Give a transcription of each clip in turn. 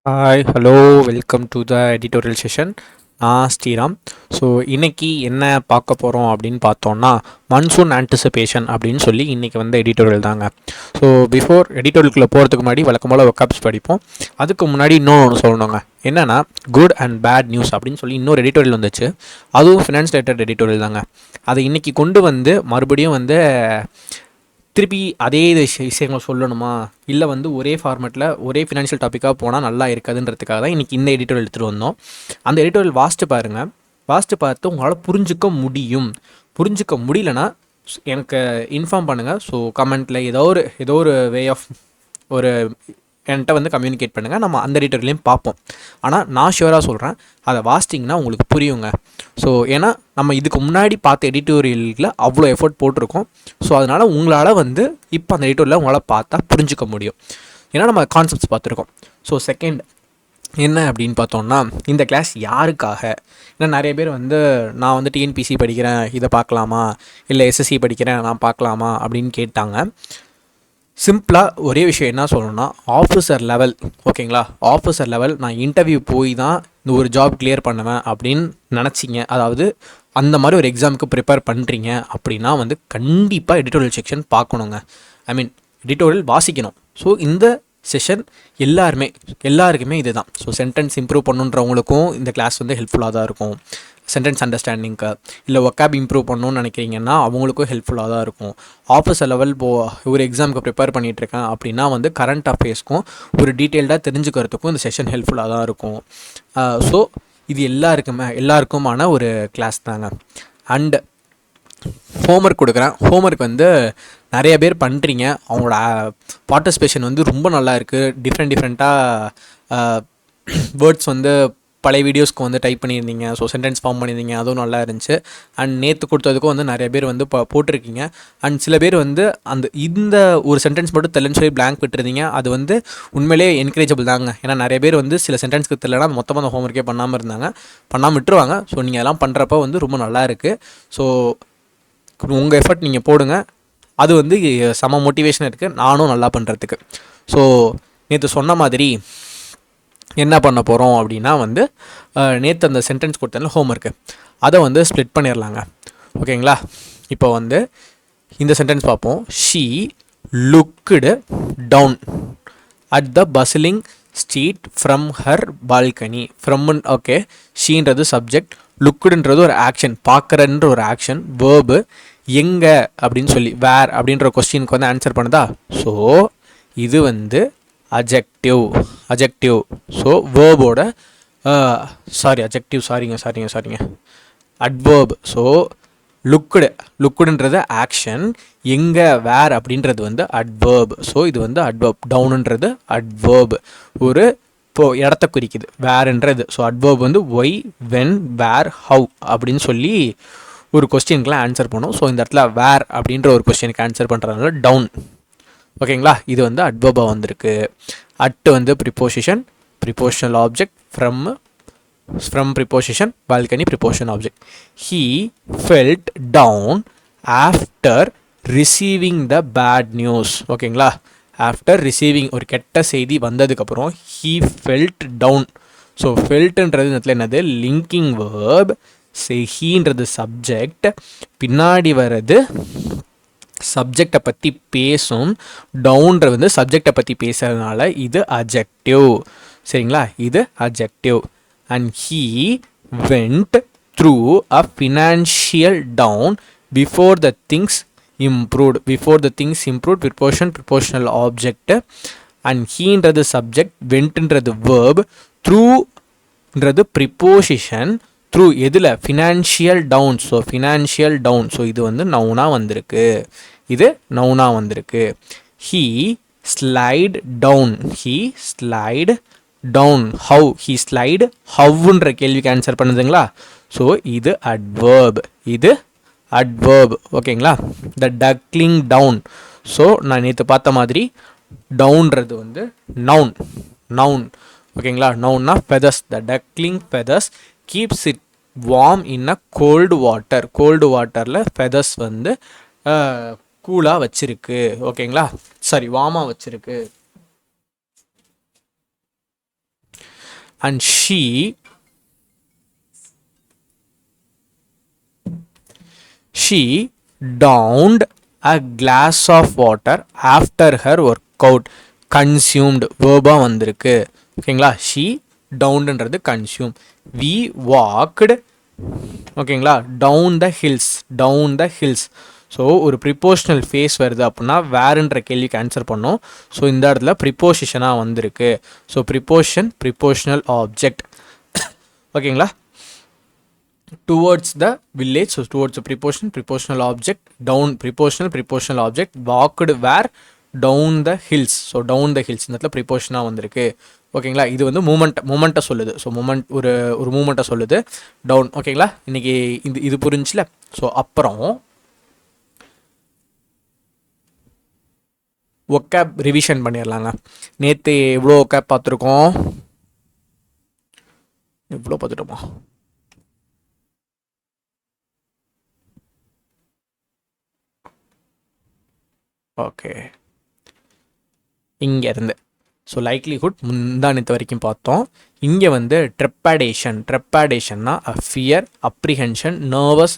Hi hello welcome to the editorial session. நான் Sriram. So இன்றைக்கி என்ன பார்க்க போகிறோம் அப்படின்னு பார்த்தோன்னா மன்சூன் ஆன்டிசிபேஷன் அப்படின்னு சொல்லி இன்றைக்கி வந்து எடிட்டோரியல் தாங்க. ஸோ பிஃபோர் எடிட்டோரியலுக்குள்ளே போகிறதுக்கு முன்னாடி வழக்கம் போல் ஒர்க்அப்ஸ் படிப்போம். அதுக்கு முன்னாடி இன்னொன்று சொல்லணுங்க. என்னென்னா குட் அண்ட் பேட் நியூஸ் அப்படின்னு சொல்லி இன்னொரு எடிட்டோரியல் வந்துச்சு. அதுவும் ஃபினான்ஸ் ரிலேட்டட் எடிட்டோரியல் தாங்க. அதை இன்றைக்கி கொண்டு வந்து மறுபடியும் வந்து திருப்பி அதே விஷயங்கள் சொல்லணுமா, இல்லை வந்து ஒரே ஃபார்மேட்டில் ஒரே ஃபினான்ஷியல் டாப்பிக்காக போனால் நல்லா இருக்காதுன்றதுக்காக தான் இன்றைக்கி இந்த எடிட்டோரியல் எடுத்துகிட்டு வந்தோம். அந்த எடிட்டோரியல் வாசித்து பாருங்கள். வாசித்து பார்த்து உங்களால் புரிஞ்சிக்க முடியும். புரிஞ்சிக்க முடியலன்னா எனக்கு இன்ஃபார்ம் பண்ணுங்கள். ஸோ கமெண்ட்டில் ஏதோ ஒரு வே ஆஃப் ஒரு என்கிட்ட வந்து கம்யூனிகேட் பண்ணுங்கள். நம்ம அந்த எடிட்டோரியலையும் பார்ப்போம். ஆனால் நான் ஷுவராக சொல்கிறேன், அதை வாசிட்டிங்கன்னா உங்களுக்கு புரியுங்க. ஸோ ஏன்னா நம்ம இதுக்கு முன்னாடி பார்த்த எடிட்டோரியலில் அவ்வளோ எஃபோர்ட் போட்டிருக்கோம். ஸோ அதனால் உங்களால் வந்து இப்போ அந்த எடிட்டோரியலில் உங்களால் பார்த்தா புரிஞ்சிக்க முடியும். ஏன்னா நம்ம கான்செப்ட்ஸ் பார்த்துருக்கோம். ஸோ செகண்ட் என்ன அப்படின்னு பார்த்தோம்னா, இந்த கிளாஸ் யாருக்காக? ஏன்னா நிறைய பேர் வந்து நான் வந்து டிஎன்பிசி படிக்கிறேன், இதை பார்க்கலாமா, இல்லை எஸ்எஸ்சி படிக்கிறேன் நான் பார்க்கலாமா அப்படின்னு கேட்டாங்க. சிம்பிளாக ஒரே விஷயம் என்ன சொல்லணும்னா, ஆஃபீஸர் லெவல், ஓகேங்களா, ஆஃபீஸர் லெவல் நான் இன்டர்வியூ போய் தான் இந்த ஒரு ஜாப் கிளியர் பண்ணுவேன் அப்படின்னு நினச்சிங்க, அதாவது அந்த மாதிரி ஒரு எக்ஸாமுக்கு ப்ரிப்பேர் பண்ணுறீங்க அப்படின்னா வந்து கண்டிப்பாக எடிட்டோரியல் செக்ஷன் பார்க்கணுங்க. ஐ மீன் எடிட்டோரியல் வாசிக்கணும். ஸோ இந்த செஷன் எல்லாருக்குமே இது தான். ஸோ சென்டென்ஸ் இம்ப்ரூவ் பண்ணுன்றவங்களுக்கும் இந்த கிளாஸ் வந்து ஹெல்ப்ஃபுல்லாக தான் இருக்கும். சென்டென்ஸ் அண்டர்ஸ்டாண்டிங்க்கு இல்லை ஒக்காப் இம்ப்ரூவ் பண்ணணும்னு நினைக்கிறீங்கன்னா அவங்களுக்கும் ஹெல்ப்ஃபுல்லாக தான் இருக்கும். ஆஃபீஸர் லெவல் ஒரு எக்ஸாமுக்கு ப்ரிப்பேர் பண்ணிகிட்ருக்கேன் அப்படின்னா வந்து கரண்ட் அஃபேர்ஸ்க்கும் ஒரு டீட்டெயில்டாக தெரிஞ்சுக்கிறதுக்கும் இந்த செஷன் ஹெல்ப்ஃபுல்லாக தான் இருக்கும். ஸோ இது எல்லாருக்குமான ஒரு கிளாஸ் தாங்க. அண்டு ஹோம்ஒர்க் கொடுக்குறேன். ஹோம்ஒர்க் வந்து நிறைய பேர் பண்ணுறீங்க. அவங்களோட பார்ட்டிசிபேஷன் வந்து ரொம்ப நல்லா இருக்குது. டிஃப்ரெண்ட்டாக வேர்ட்ஸ் வந்து பழைய வீடியோஸ்க்கு வந்து டைப் பண்ணியிருந்தீங்க. ஸோ சென்டென்ஸ் ஃபார்ம் பண்ணியிருந்தீங்க, அதுவும் நல்லா இருந்துச்சு. அண்ட் நேற்று கொடுத்ததுக்கும் வந்து நிறைய பேர் வந்து போட்டிருக்கீங்க. அண்ட் சில பேர் வந்து இந்த ஒரு சென்டென்ஸ் மட்டும் தெரியலன்னு சொல்லி பிளாங்க் விட்டுருந்தீங்க. அது வந்து உண்மையிலே என்கரேஜபிள் தாங்க. ஏன்னா நிறைய பேர் வந்து சில சென்டென்ஸ்க்கு தெரியலனா மொத்தமாக அந்த ஹோம்ஒர்க்கே பண்ணாமல் விட்டுருவாங்க. ஸோ நீங்கள் எல்லாம் பண்ணுறப்ப வந்து ரொம்ப நல்லா இருக்குது. ஸோ உங்கள் எஃபர்ட் நீங்கள் போடுங்க. அது வந்து செம மோட்டிவேஷன் இருக்குது நானும் நல்லா பண்ணுறதுக்கு. ஸோ நேற்று சொன்ன மாதிரி என்ன பண்ண போகிறோம் அப்படின்னா வந்து நேற்று அந்த சென்டென்ஸ் கொடுத்தேன்ல ஹோம்ஒர்க்கு, அதை வந்து ஸ்ப்ளிட் பண்ணிடலாங்க. ஓகேங்களா? இப்போ வந்து இந்த சென்டென்ஸ் பார்ப்போம். She looked down at the bustling street from her balcony. Okay, ஷீன்றது சப்ஜெக்ட், லுக்குடுன்றது ஒரு ஆக்ஷன், பார்க்குறன்ற ஒரு ஆக்ஷன், வேர்பு. எங்கே அப்படின்னு சொல்லி வேர் அப்படின்ற கொஸ்டினுக்கு வந்து ஆன்சர் பண்ணுதா? ஸோ இது வந்து அஜெக்டிவ். ஸோ வேர்போட சாரிங்க அட்வேர்ப். ஸோ லுக்குடுன்றது ஆக்ஷன், எங்கே வேர் அப்படின்றது வந்து அட்வேர்ப். ஸோ இது வந்து அட்வேர்ப். டவுனுன்றது அட்வேர்ப், ஒரு இடத்த குறிக்குது. வேர்ன்றது ஸோ அட்வேர்ப் வந்து ஒய், வென், வேர், ஹவு அப்படின்னு சொல்லி ஒரு கொஸ்டினுக்குலாம் ஆன்சர் பண்ணும். ஸோ இந்த இடத்துல வேர் அப்படின்ற ஒரு கொஸ்டினுக்கு ஆன்சர் பண்ணுறதுனால டவுன். ஓகேங்களா? இது வந்து அட்வர்பாக வந்திருக்கு. அட்டு வந்து prepositional object, from preposition, balcony preposition object. He felt down after receiving the bad news. ஓகேங்களா? ஆஃப்டர் ரிசீவிங், ஒரு கெட்ட செய்தி வந்ததுக்கப்புறம் ஹீ ஃபெல்ட் டவுன். ஸோ ஃபெல்ட்டுன்றது இந்த இடத்துல என்னது? Linking verb. ஹீன்றது சப்ஜெக்ட், பின்னாடி வர்றது சப்ஜெக்டை பற்றி பேசும். டவுன்ற வந்து சப்ஜெக்டை பற்றி பேசுறதுனால இது அட்ஜெக்டிவ். சரிங்களா? இது adjective. And he went through a financial down before the things improved. Prepositional object. And ஹீன்றது சப்ஜெக்ட், வெண்ட்ன்றது வேர்ப், த்ரூன்றது ப்ரிப்போசிஷன். த்ரூ எதில்? Financial down. So financial down. So இது வந்து நவுனாக வந்திருக்கு. He slide down. How? He slide ஹவ்ன்ற கேள்விக்கு ஆன்சர் பண்ணுதுங்களா? ஸோ இது அட்வர்ப். ஓகேங்களா? The duckling down. ஸோ நான் நேற்று பார்த்த மாதிரி டவுன்றது வந்து நவுன். ஓகேங்களா? நவுன்னா feathers. The duckling feathers keeps it warm in a cold வாட்டரில் ஃபெதர்ஸ் வந்து கூலாக வச்சிருக்கு. ஓகேங்களா? வார்மாக வச்சிருக்கு. and she downed a glass of water after her workout. Consumed verba வந்திருக்கு. ஓகேங்களா? she downedன்றது consume. we walked, ஓகேங்களா, டவுன் த ஹில்ஸ். ஸோ ஒரு ப்ரிப்போஷனல் ஃபேஸ் வருது அப்படின்னா வேறுன்ற கேள்விக்கு ஆன்சர் பண்ணோம். ஸோ இந்த இடத்துல ப்ரிப்போசிஷனாக வந்திருக்கு. So prepositional object. ஓகேங்களா? Towards the village, so towards prepositional object, down prepositional object, walked where down the hills. So down the hills இந்த இடத்துல ப்ரிப்போஷனாக வந்திருக்கு. ஓகேங்களா? இது வந்து மூமெண்ட்டை சொல்லுது. ஸோ ஒரு மூமெண்ட்டை சொல்லுது, டவுன். ஓகேங்களா? இன்றைக்கி இது புரிஞ்சில. ஸோ அப்புறம் ஒக்கேப் ரிவிஷன் பண்ணிடலாங்க. நேற்று எவ்வளோ ஒக்கேப் பார்த்துருக்கோம்? எவ்வளோ பார்த்துட்டோமா? ஓகே, இங்கேருந்து ஸோ லைக்லிஹுட் முந்தானத்து வரைக்கும் பார்த்தோம். இங்கே வந்து ட்ரெப்பாடேஷன்னா fear, apprehension, nervous,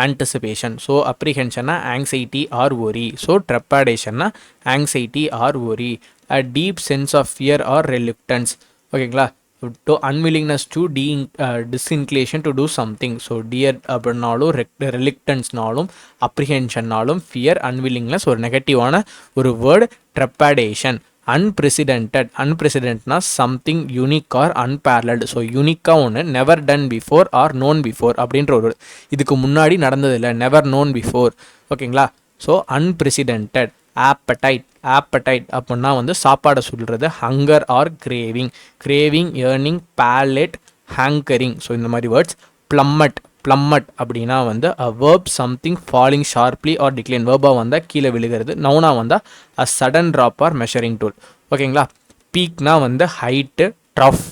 anticipation. So அப்ரிஹென்ஷன்னா ஆங்ஸைட்டி ஆர் ஒரி. ஸோ ட்ரெப்பாடேஷன்னா anxiety or worry. A deep sense of fear or reluctance. ஓகேங்களா? To unwillingness to disinclination to do something. So dear அப்படின்னாலும் ரெலிக்டன்ஸ்னாலும் அப்ரிஹென்ஷன்னாலும் ஃபியர், அன்வில்லிங்னஸ் ஒரு நெகட்டிவான ஒரு வேர்டு ட்ரெப்பாடேஷன். அன்பிரசிடென்ட்னா something unique or unparalleled. So யூனிக்காக ஒன்று, never done before or known before அப்படின்ற ஒரு இதுக்கு முன்னாடி நடந்ததில்லை, நெவர் நோன் பிஃபோர். ஓகேங்களா? So unprecedented. ஆப்படைட் அப்படின்னா வந்து சாப்பாடை சொல்கிறது, hunger or craving, yearning, palate, hankering. So இந்த மாதிரி வேர்ட்ஸ். ப்ளம்மட் அப்படின்னா வந்து a verb something falling sharply or decline. வேர்பாக வந்தால் கீழே விழுகிறது, நவுனாக வந்தால் a sudden drop or measuring tool. ஓகேங்களா? பீக்னா வந்து ஹைட்டு, ட்ரஃப்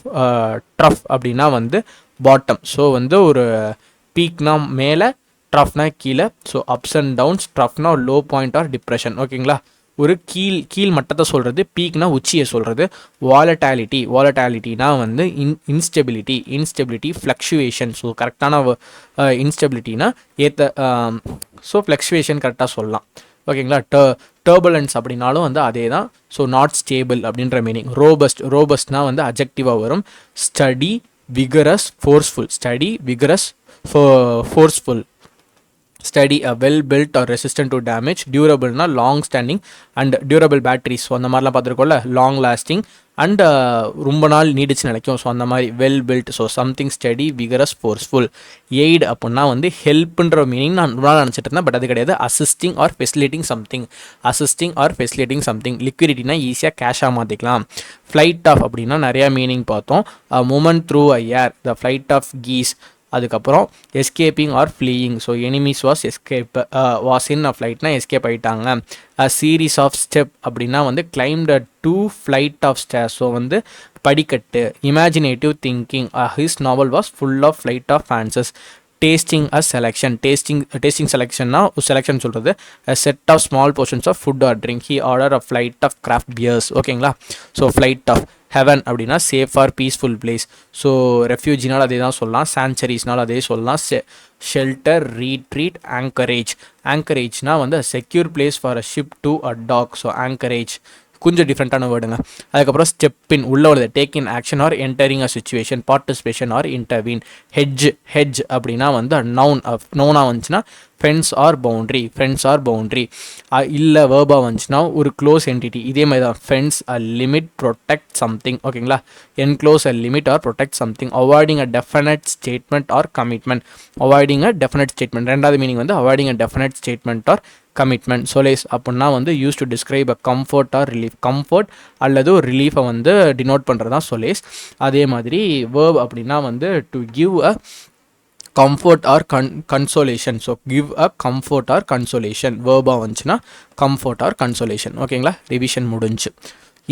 அப்படின்னா வந்து பாட்டம். ஸோ வந்து ஒரு பீக்னா மேலே, ட்ரஃப்னா கீழே. ஸோ அப்ஸ் அண்ட் டவுன்ஸ், ட்ரஃப்னா லோ பாயிண்ட் ஆர் டிப்ரெஷன். ஓகேங்களா? ஒரு கீழ் மட்டத்தை சொல்கிறது, பீக்னா உச்சியை சொல்கிறது. வாலட்டாலிட்டினா வந்து இன்ஸ்டெபிலிட்டி, ஃப்ளக்ஷுவேஷன். ஸோ கரெக்டான இன்ஸ்டெபிலிட்டினா ஸோ ஃப்ளக்ஷுவேஷன் கரெக்டாக சொல்லலாம். ஓகேங்களா? டர்புலன்ஸ் அப்படின்னாலும் வந்து அதே தான். ஸோ நாட் ஸ்டேபிள் அப்படின்ற மீனிங். ரோபஸ்ட்னா வந்து அஜெக்டிவாக வரும். Sturdy vigorous forceful. Sturdy a well built or resistant to damage. டியூரபிள்னா long standing and durable batteries. So அந்த மாதிரிலாம் பார்த்துருக்கோம்ல, லாங் லாஸ்டிங் அண்ட் ரொம்ப நாள் நீடிச்சு நினைக்கும். ஸோ அந்த மாதிரி well build. So something study, vigorous, forceful. Eight அப்படின்னா வந்து ஹெல்ப்ன்ற மீனிங் நான் ரொம்ப நாள் நினச்சிட்டு இருந்தேன், பட் அது கிடையாது. Assisting or facilitating something. லிக்விடிட்டினா ஈஸியாக கேஷாக மாற்றிக்கலாம். ஃப்ளைட் ஆஃப் அப்படின்னா நிறையா மீனிங் பார்த்தோம். Movement through a air, the flight of geese. அதுக்கப்புறம் escaping or fleeing. So enemies was in a ஃப்ளைட்னா எஸ்கேப் ஆகிட்டாங்க. அ சீரீஸ் ஆஃப் ஸ்டெப் அப்படின்னா வந்து climbed a 2 flight of stairs. ஸோ வந்து படிக்கட்டு. Imaginative thinking, his novel was full of flight of answers. Tasting a selection. Tasting செலெக்ஷன்னா selection சொல்கிறது. Set of small portions of food or drink. He order a flight of craft beers. ஓகேங்களா? So flight of. Heaven அப்படின்னா safe or peaceful place. So ரெஃப்யூஜினால் அதே தான் சொல்லலாம், சான்ச்சரிஸ்னால் அதே சொல்லலாம். ஷெல்டர், ரீட்ரீட், ஆங்கரேஜ்னால் வந்து secure place for a ship to a dock. So anchorage கொஞ்சம் டிஃப்ரெண்ட்டான வேர்டுங்க. அதுக்கப்புறம் ஸ்டெப்பின் உள்ள வருது, take in action or entering a situation, participation or intervene. Hedge அப்படின்னா வந்து நவுனாக வந்துச்சுன்னா ஃபென்ஸ் ஆர் பவுண்ட்ரி. இல்லை வேர்பாக வந்துச்சுன்னா ஒரு க்ளோஸ் என்டிட்டி. இதே மாதிரி தான் fence, a limit, protect something. ஓகேங்களா? Enclose a limit or protect something. Avoiding a definite statement or commitment. ரெண்டாவது மீனிங் வந்து avoiding a definite statement or commitment. Solace அப்படின்னா வந்து use to describe a comfort or relief. Comfort அல்லது ஒரு ரிலீஃபை வந்து denote பண்ணுறது தான் சொலேஸ். அதே மாதிரி வேர்ப் அப்படின்னா வந்து to give a comfort or consolation. So give a comfort or consolation. வேர்பாக வந்துச்சுன்னா கம்ஃபர்ட் ஆர் கன்சோலேஷன். ஓகேங்களா? ரிவிஷன் முடிஞ்சு.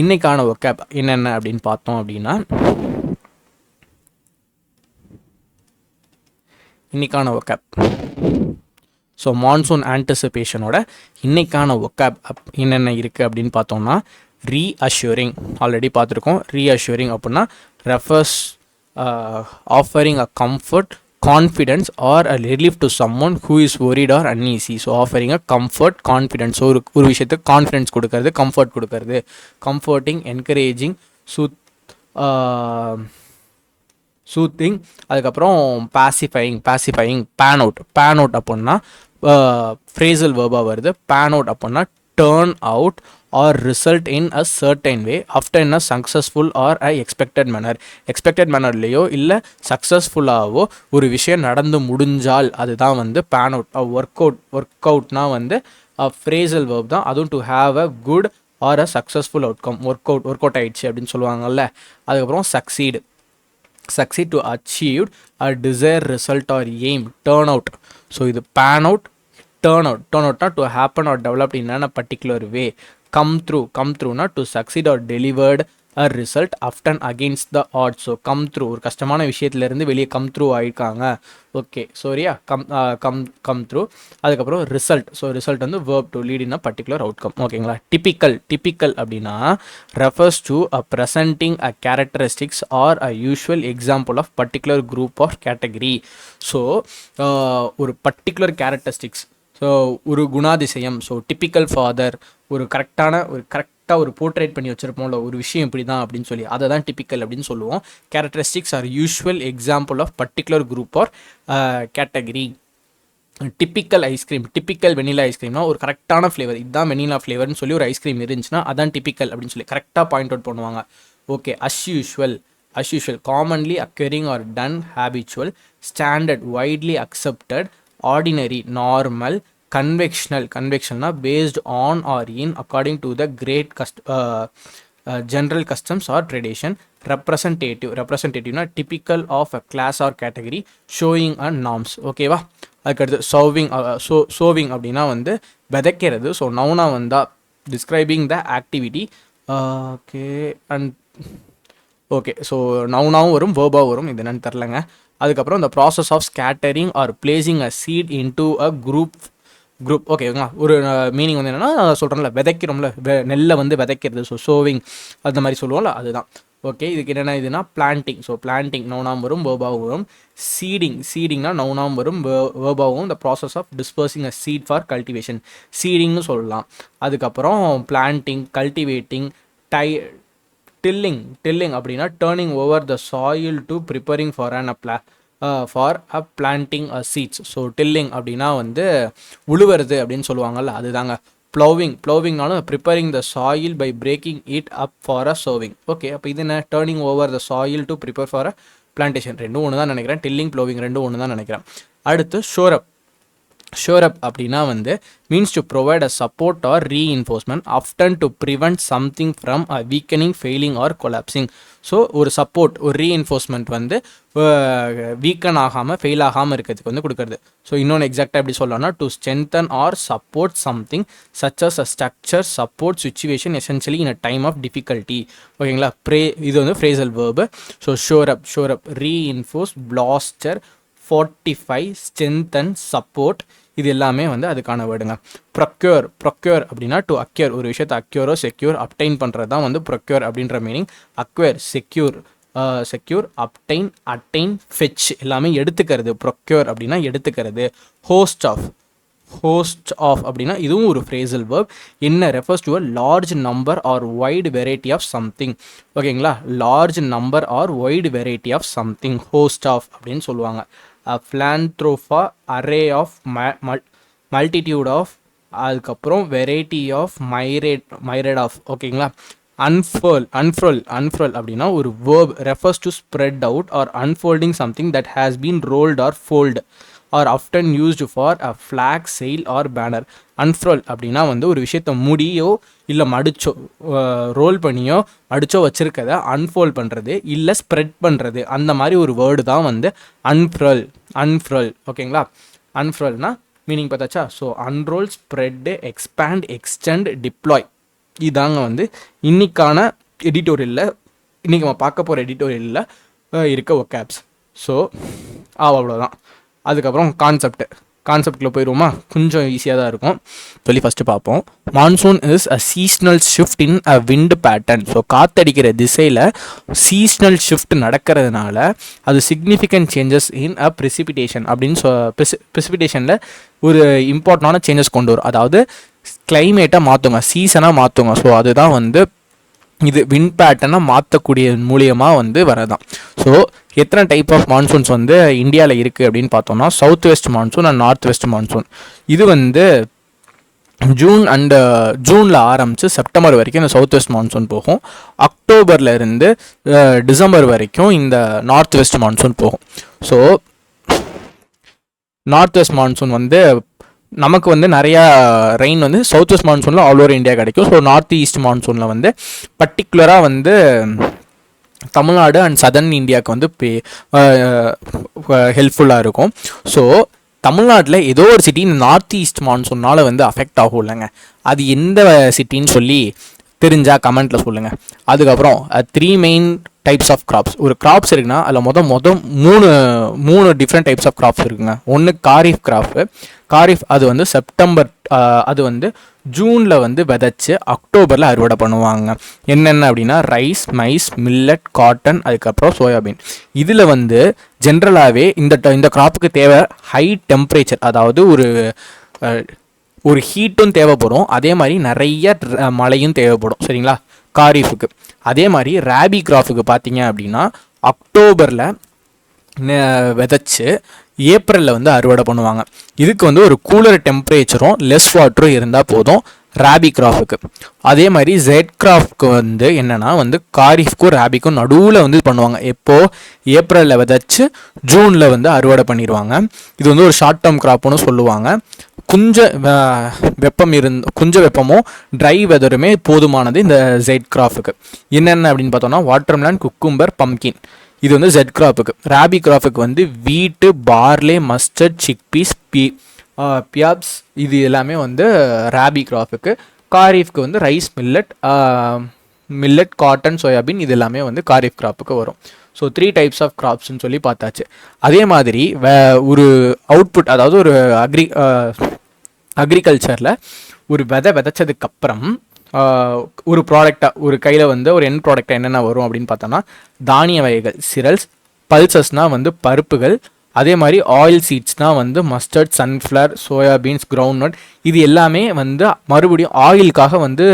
இன்றைக்கான ஒக்கேப் என்னென்ன அப்படின்னு பார்த்தோம் அப்படின்னா, இன்றைக்கான ஒக்கேப் ஸோ மான்சூன் ஆன்டிசிபேஷனோட இன்றைக்கான ஒக்கேப் என்னென்ன இருக்குது அப்படின்னு பார்த்தோம்னா, ரீஅஷ்யூரிங் ஆல்ரெடி பார்த்துருக்கோம். ரீஅஷ்யூரிங் அப்படின்னா refers offering a comfort confidence or a relief to someone who is worried or uneasy. So offering a comfort confidence, ஒரு விஷயத்துக்கு கான்ஃபிடென்ஸ் கொடுக்கறது, கம்ஃபர்ட் கொடுக்கறது. Comforting, encouraging, soothe soothing. அதுக்கப்புறம் பாசிஃபையிங். பேன் அவுட் அப்படின்னா phrasal வேர்பாக வருது. Pan out அப்படின்னா turn out or result in a certain way after in a successful or a expected manner. Expected மேனர்லேயோ இல்லை சக்ஸஸ்ஃபுல்லாகவோ ஒரு விஷயம் நடந்து முடிஞ்சால் அதுதான் வந்து பேன் அவுட். ஒர்க் அவுட்னா வந்து ஃப்ரேசல் வேர்ப் தான். அதுவும் to have a good or a successful outcome. Work out ஆயிடுச்சு அப்படின்னு சொல்லுவாங்கல்ல. அதுக்கப்புறம் succeed to achieve a desired result or aim. Turn out. So இது pan out, turn outனா to happen or developed in a particular way. Come through na to succeed or delivered a result often against the odds. So come through, ஒரு கஷ்டமான விஷயத்துலேருந்து வெளியே come through ஆயிருக்காங்க. Okay, சரியா, come through. அதுக்கப்புறம் result வந்து verb to lead in a particular outcome. ஓகேங்களா. Typical அப்படின்னா refers to a presenting a characteristics or a usual example of particular group or category. So ஒரு பர்டிகுலர் கேரக்டரிஸ்டிக்ஸ், ஸோ ஒரு குணாதிசயம். So typical father, ஒரு கரெக்டாக ஒரு portrait பண்ணி வச்சுருப்போம்ல ஒரு விஷயம் இப்படி தான் அப்படின்னு சொல்லி, அதை தான் டிப்பிக்கல் அப்படின்னு சொல்லுவோம். Characteristics or usual example of particular group or category. Typical ice cream, typical vanilla ஐஸ்கிரீம்னா ஒரு கரெக்டான ஃப்ளேவர், இதுதான் வெனிலா ஃப்ளேவர்னு சொல்லி ஒரு ஐஸ்கிரீம் இருந்துச்சுன்னா அதான் டிப்பிக்கல் அப்படின்னு சொல்லி கரெக்டாக பாயிண்ட் அவுட் பண்ணுவாங்க. Okay. As usual, commonly occurring or done, habitual, standard, widely accepted, ordinary, normal, கன்வெக்ஷன்னா based on or in according to the great general customs or tradition. ரெப்ரசன்டேட்டிவ்னா typical of a class or category showing a norms. ஓகேவா. அதுக்கடுத்து sowing அப்படின்னா வந்து விதைக்கிறது. So நவுனா வந்தால் describing the activity. Okay and okay. So நவுனாவும் வரும், வேர்பாகவும் வரும், இது என்னன்னு தெரிலங்க. அதுக்கப்புறம் இந்த process of scattering or placing a seat into a group. ஓகேங்களா. ஒரு மீனிங் வந்து என்னென்னா சொல்கிறோம்ல, விதைக்கிறோம்ல, நெல்லை வந்து விதைக்கிறது. ஸோ சோவிங் அந்த மாதிரி சொல்லுவோம்ல, அதுதான். ஓகே. இதுக்கு என்னென்ன இதுனா பிளான்டிங். ஸோ பிளான்டிங் நவுனாம் வரும், வேர்பாவும் வரும். சீடிங்னா நவுனாம் வரும், வேர்பாவும். The process of dispersing a seed for cultivation, சீடிங்னு சொல்லலாம். அதுக்கப்புறம் பிளான்டிங், கல்டிவேட்டிங், டில்லிங் அப்படின்னா turning over the soil to preparing for a planting a seeds. So tilling அப்படின்னா வந்து உழுவுறது அப்படின்னு சொல்லுவாங்கல்ல, அதுதாங்க. ப்ளோவிங்னாலும் preparing the soil by breaking it up for a sowing. Okay. அப்போ இது என்ன, turning over the soil to prepare for a plantation. ரெண்டும் ஒன்று தான் நினைக்கிறேன். டில்லிங், ப்ளோவிங் ரெண்டும் ஒன்று தான் நினைக்கிறேன். அடுத்து ஷோரப் அப்படின்னா வந்து means to provide a support or reinforcement often to prevent something from a weakening, failing or collapsing. So ஒரு சப்போர்ட், ஒரு ரீஇன்ஃபோர்ஸ்மெண்ட் வந்து வீக்கன் ஆகாமல், ஃபெயில் ஆகாமல் இருக்கிறதுக்கு வந்து கொடுக்குறது. ஸோ இன்னொன்று எக்ஸாக்டாக எப்படி சொல்லலாம்னா to strengthen or support something such as a structure, support situation essentially in a time of difficulty. ஓகேங்களா. இது வந்து phrasal verb. So shore up reinforce, plaster, fortify, strengthen, support, இது எல்லாமே வந்து அதுக்கான வேர்டுங்க. ப்ரொக்யூர் அப்படின்னா டு அக்யூர், ஒரு விஷயத்தை அக்யூரோ செக்யூர் அப்டைன் பண்ணுறது தான் வந்து ப்ரொக்யூர் அப்படின்ற meaning. Acquire secure, obtained, attain, fetch எல்லாமே எடுத்துக்கிறது. ப்ரொக்யூர் அப்படின்னா எடுத்துக்கிறது. ஹோஸ்ட் ஆஃப் அப்படின்னா இதுவும் ஒரு ஃப்ரேசல் வேர்ப். என்ன, refers to a large number or wide variety of something. ஓகேங்களா. Large number or wide variety of something host of அப்படின்னு சொல்லுவாங்க. philanthropa, array of multitude of, அதுக்கப்புறம் வெரைட்டி ஆஃப், myriad ஆஃப். ஓகேங்களா. unfurl அப்படின்னா ஒரு verb refers to spread out or unfolding something that has been rolled or fold or often used for a flag, sail or banner. unfurl அப்படின்னா வந்து ஒரு விஷயத்தை முடியோ இல்லை மடிச்சோ, role பண்ணியோ மடிச்சோ வச்சுருக்கத அன்ஃபோல்ட் பண்ணுறது இல்லை ஸ்ப்ரெட் பண்ணுறது, அந்த மாதிரி ஒரு வேர்டு தான் வந்து அன்ஃப்ரல். ஓகேங்களா. அன்ஃப்ரல்னா மீனிங் பார்த்தாச்சா. So unroll, spread, expand, extend, deploy, இதாங்க வந்து இன்றைக்கான எடிட்டோரியலில், இன்றைக்கி நம்ம பார்க்க போகிற எடிட்டோரியலில் இருக்க ஒகேப்ஸ். ஸோ அவ்வளோதான். அதுக்கப்புறம் கான்செப்ட். கான்செப்டில் போயிடுவோமா? கொஞ்சம் ஈஸியாக தான் இருக்கும். சொல்லி ஃபஸ்ட்டு பார்ப்போம். Monsoon is a seasonal shift in a wind pattern. So காற்றடிக்கிற திசையில் சீஸ்னல் ஷிஃப்ட் நடக்கிறதுனால அது significant changes in a precipitation அப்படின்னு ப்ரெசிபிடேஷனில் ஒரு இம்பார்ட்டண்டான சேஞ்சஸ் கொண்டு வரும். அதாவது கிளைமேட்டை மாற்றுங்க, சீசனாக மாற்றுங்க. ஸோ அதுதான் வந்து இது விண்ட் பேட்டர்னை மாற்றக்கூடிய மூலியமாக வந்து வரதான். ஸோ எத்தனை டைப் ஆஃப் மான்சூன்ஸ் வந்து இந்தியாவில் இருக்குது அப்படின்னு பார்த்தோம்னா, south west monsoon and north west monsoon. இது வந்து ஜூனில் ஆரம்பித்து செப்டம்பர் வரைக்கும் இந்த சவுத் வெஸ்ட் மான்சூன் போகும். அக்டோபரில் இருந்து டிசம்பர் வரைக்கும் இந்த நார்த் வெஸ்ட் மான்சூன் போகும். ஸோ நார்த் வெஸ்ட் மான்சூன் வந்து நமக்கு வந்து நிறையா ரெயின் வந்து சவுத் வெஸ்ட் மான்சூனில் ஆல் ஓவர் இந்தியா கிடைக்கும். ஸோ நார்த் ஈஸ்ட் மான்சூனில் வந்து பர்டிகுலராக வந்து தமிழ்நாடு அண்ட் சதர்ன் இந்தியாவுக்கு வந்து ஹெல்ப்ஃபுல்லாக இருக்கும். ஸோ தமிழ்நாட்டில் ஏதோ ஒரு சிட்டி இந்த நார்த் ஈஸ்ட் மான்சூனால் வந்து அஃபெக்ட் ஆகும் இல்லைங்க, அது எந்த சிட்டின்னு சொல்லி தெரிஞ்சால் கமெண்ட்டில் சொல்லுங்கள். அதுக்கப்புறம் 3 மெயின் டைப்ஸ் ஆஃப் கிராப்ஸ். ஒரு கிராப்ஸ் இருக்குன்னா அதில் மொதல் மூணு டிஃப்ரெண்ட் டைப்ஸ் ஆஃப் கிராப்ஸ் இருக்குங்க. ஒன்று காரிஃப் கிராப்பு. காரிஃப் அது வந்து செப்டம்பர், அது வந்து ஜூனில் வந்து விதைச்சி அக்டோபரில் அறுவடை பண்ணுவாங்க. என்னென்ன அப்படின்னா ரைஸ், மைஸ், மில்லட், காட்டன், அதுக்கப்புறம் சோயாபீன். இதில் வந்து ஜென்ரலாகவே இந்த கிராப்புக்கு தேவை ஹை டெம்பரேச்சர், அதாவது ஒரு ஹீட்டும் தேவைப்படும், அதே மாதிரி நிறைய மழையும் தேவைப்படும். சரிங்களா, காரிஃபுக்கு. அதே மாதிரி ராபி கிராஃபுக்கு பார்த்தீங்க அப்படின்னா அக்டோபரில் விதைச்சி ஏப்ரலில் வந்து அறுவடை பண்ணுவாங்க. இதுக்கு வந்து ஒரு கூலர் டெம்பரேச்சரும் லெஸ் வாட்டரும் இருந்தால் போதும் ராபி கிராஃபுக்கு. அதே மாதிரி ஜெட் கிராஃப்க்கு வந்து என்னென்னா வந்து காரிஃப்க்கும் ராபிக்கும் நடுவில் வந்து பண்ணுவாங்க. எப்போது ஏப்ரலில் விதைச்சி ஜூனில் வந்து அறுவடை பண்ணிடுவாங்க. இது வந்து ஒரு ஷார்ட் டேர்ம் கிராப்னு சொல்லுவாங்க. கொஞ்சம் வெப்பமும் ட்ரை வெதருமே போதுமானது இந்த ஜெட் கிராஃபுக்கு. என்னென்ன அப்படின்னு பார்த்தோம்னா வாட்டர்மெலன், குக்கும்பர், பம்கின். இது வந்து ஜெட் கிராஃபுக்கு. ராபி கிராஃபுக்கு வந்து வீட்டு, பார்லே, மஸ்டர்ட், சிக்பீஸ், பியாப்ஸ், இது எல்லாமே வந்து ராபி கிராஃபுக்கு. காரிஃப்க்கு வந்து ரைஸ், மில்லட், காட்டன், சோயாபீன், இது எல்லாமே வந்து காரிஃப் கிராப்புக்கு வரும். ஸோ 3 டைப்ஸ் ஆஃப் கிராப்ஸ்ன்னு சொல்லி பார்த்தாச்சு. அதே மாதிரி ஒரு அவுட்புட், அதாவது ஒரு அக்ரிகல்ச்சரில் ஒரு விதைச்சதுக்கப்புறம் ஒரு ப்ராடக்டாக ஒரு கையில் வந்து ஒரு எண்ட் ப்ராடக்டாக என்னென்ன வரும் அப்படின்னு பார்த்தோன்னா தானிய வகைகள், சிரல்ஸ், பல்சஸ்னால் வந்து பருப்புகள், அதே மாதிரி ஆயில் சீட்ஸ்னால் வந்து மஸ்டர்ட், சன்ஃப்ளவர், சோயாபீன்ஸ், கிரவுண்ட்நட், இது எல்லாமே வந்து மறுபடியும் ஆயிலுக்காக வந்து